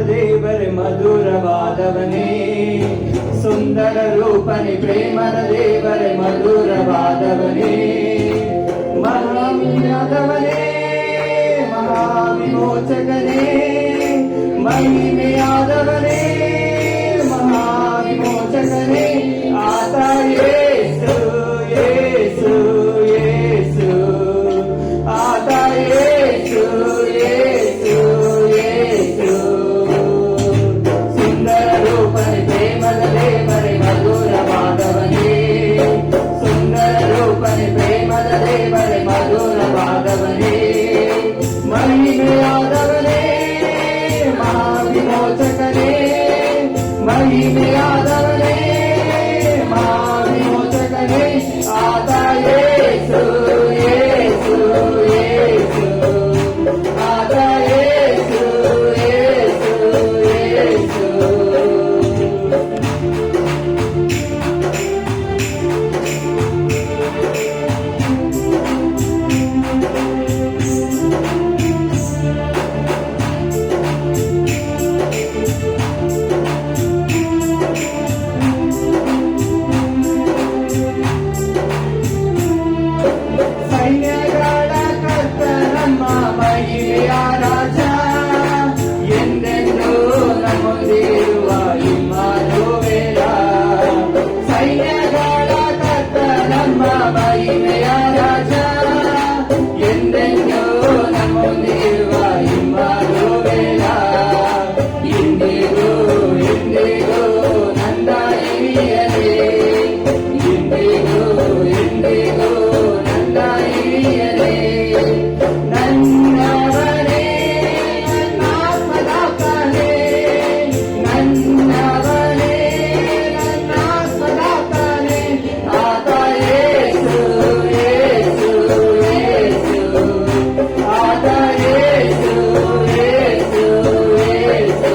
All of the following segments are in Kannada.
ದೇವರೇ ಮಧುರವಾದವನೇ, ಸುಂದರ ರೂಪನೆ ಪ್ರೇಮದ ದೇವರೇ ಮಧುರವಾದವನೇ, ಮಹಾವಿಮೋಚಕನೇ ಮಹಾವಿಮೋಚಕನೇ, ಮಹಿಮೆಯಾದವನೇ ಮಹಾವಿಮೋಚಕನೇ, ಆತ ಯೇಸು ಯೇಸು ಯೇಸು, ಆತ ಯೇಸು ಯೇಸು ಯೇಸು, ಸುಂದರ ರೂಪನೆ ಪ್ರೇಮದ ದೇವರೇ ಮಧುರವಾದವನೇ, ಸುಂದರ ರೂಪನೆ ಪ್ರೇಮದ ದೇವರೇ ಮಧುರವಾದವನೇ, ಮಹಿಮೆಯಾದವನೇ ಮಹಾವಿಮೋಚಕನೇ, ಮಹಿಮೆಯಾದವನೇ ಮಹಾವಿಮೋಚಕನೇ, ಆತ ಯೇಸು ಯೇಸು ಯೇಸು, ಆತ ಯೇಸು ಯೇಸು ಯೇಸು. ಸೈನ್ಯಗಳ ಕರ್ತನಮ್ಮ ಮಹಿಮೆಯ ರಾಜ, ಎಂದೆಂದೂ ನಮ್ಮೊಂದಿರುವ ಇಮ್ಮಾನುವೇಲ, ಸೈನ್ಯಗಳ ಕರ್ತನಮ್ಮ ಮಹಿಮೆಯ ರಾಜ, ಎಂದೆಂದೂ ನಮ್ಮೊಂದಿರುವ ಇಮ್ಮಾನುವೇಲ, ಇಂದಿಗೂ ಎಂದಿಗೂ ನನ್ನ ಹಿರಿಯರೇ, ಇಂದಿಗೂ ಎಂದಿಗೂ ನನ್ನ ಹಿರಿಯರೇ, ನನ್ನವರೇ ನನ್ನಾತ್ಮದಾತನೇ, ನನ್ನವರೇ ನನ್ನಾತ್ಮದಾತನೇ, ಆತ ಯೇಸು ಯೇಸು ಯೇಸು, ಆತ ಯೇಸು ಯೇಸು ಯೇಸು,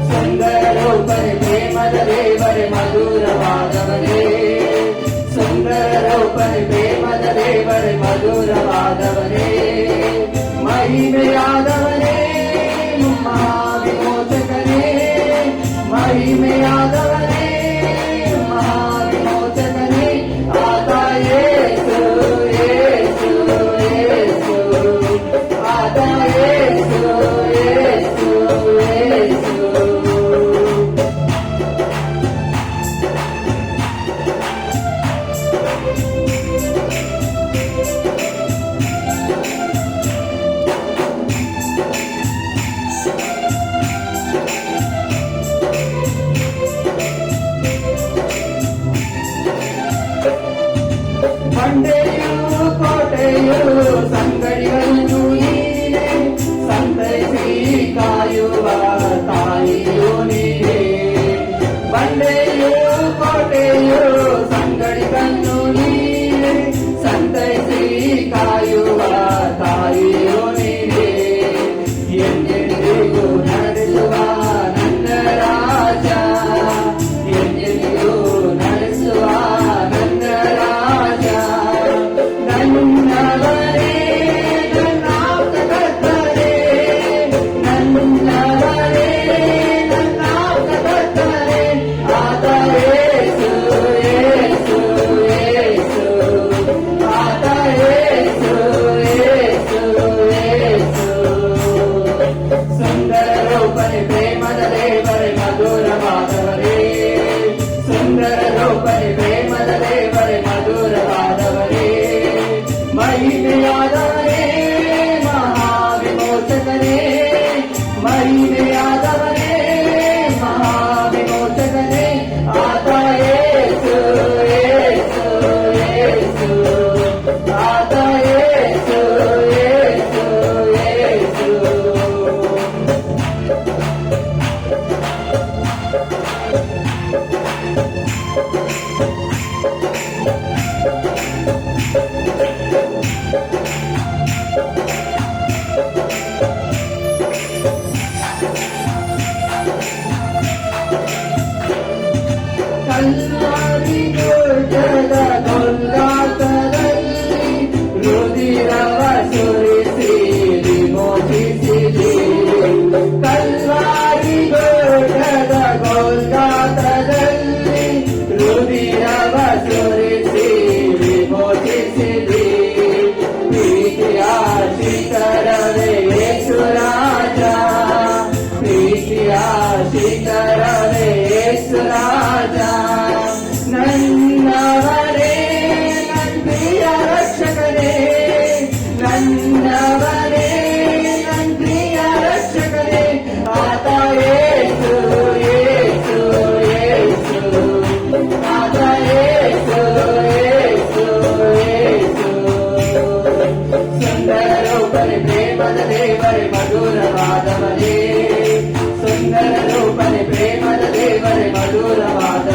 ಸುಂದರ ರೂಪನೆ ಪ್ರೇಮದ ದೇವರೇ ಮಧುರವಾದವನೇ, ಸುಂದರ ರೂಪನೆ ಪ್ರೇಮದ ದೇವರೇ ಮಧುರವಾದವನೇ, ಮಹಿಮೆಯಾದವನೇ ಮಹಾವಿಮೋಚಕನೇ, ಮಹಿಮೆಯಾದವನೇ ಮಹಾವಿಮೋಚಕನೇ, ಆತ ಯೇಸು ಯೇಸು ಯೇಸು, ಆತ ಯೇಸು ಯೇಸು ಯೇಸು. ಬಂಡೆಯು ಕೋಟೆಯು ಸಂಗಡಿಗಳನ್ನು ನೀನೆ, ಸಂತೈಸಿ ಕಾಯುವ ತಾಯಿಯು ನೀನೆ, ಬಂಡೆಯು ಕೋಟೆಯು ಸಂಗಡಿಗಳನ್ನು ನೀನೆ, ಸಂತೈಸಿ ಕಾಯುವ ತಾಯಿಯು ನೀನೆ, ಎಂದೆಂದಿಗೂ ನಡೆಸುವ ನನ್ನ ರಾಜ, ಎಂದೆಂದಿಗೂ ನಡೆಸುವ ನನ್ನ ರಾಜ, ನನ್ನವರೇ ನನ್ನಾಪ್ತಕರ್ತರೇ, ನನ್ನವರೇ ನನ್ನಾಪ್ತಕರ್ತರೇ, ಆತ ಯೇಸು ಯೇಸು ಯೇಸು, ಆತ ಯೇಸು ಯೇಸು ಯೇಸು, ಸುಂದರ ರೂಪನೆ ಪ್ರೇಮದ ದೇವರೇ ಮಧುರವಾದವನೇ, ಸುಂದರ ರೂಪನೆ ಪ್ರೇಮದ ದೇವರೇ ಮಧುರವಾದವನೇ, ಮಹಿಮೆಯಾದವನೇ ಮಹಾವಿಮೋಚಕನೇ, ಮಹಿಮೆಯಾದವನೇ ಮಹಾವಿಮೋಚಕನೇ, ಆತ ಯೇಸು ಯೇಸು ಯೇಸು, ಆತ ಯೇಸು ಯೇಸು ಯೇಸು. ಕಲ್ವಾರಿ ಗುಡ್ಡದ ಗೊಲ್ಗೊಥಾದಲ್ಲಿ ರುಧಿರವ ಸುರಿಸಿ ವಿಮೋಚಿಸಿದೆ. ಯೇಸು ರಾಜ ನನ್ನವರೇ ಪ್ರಿಯ ರಕ್ಷಕನೇ ನನ್ನವರೇ ಪ್ರಿಯ ರಕ್ಷಕನೇ ಆತ ಯೇಸು ಯೇಸು ಯೇಸು ಆತ ಯೇಸು ಯೇಸು ಯೇಸು ಸುಂದರ ರೂಪನೆ ಪ್ರೇಮದ ದೇವರೇ ಮಧುರವಾದವರೇ ಸುಂದರ ರೂಪನೆ ಪ್ರೇಮದ ದೇವರೇ ಮಧುರವಾದ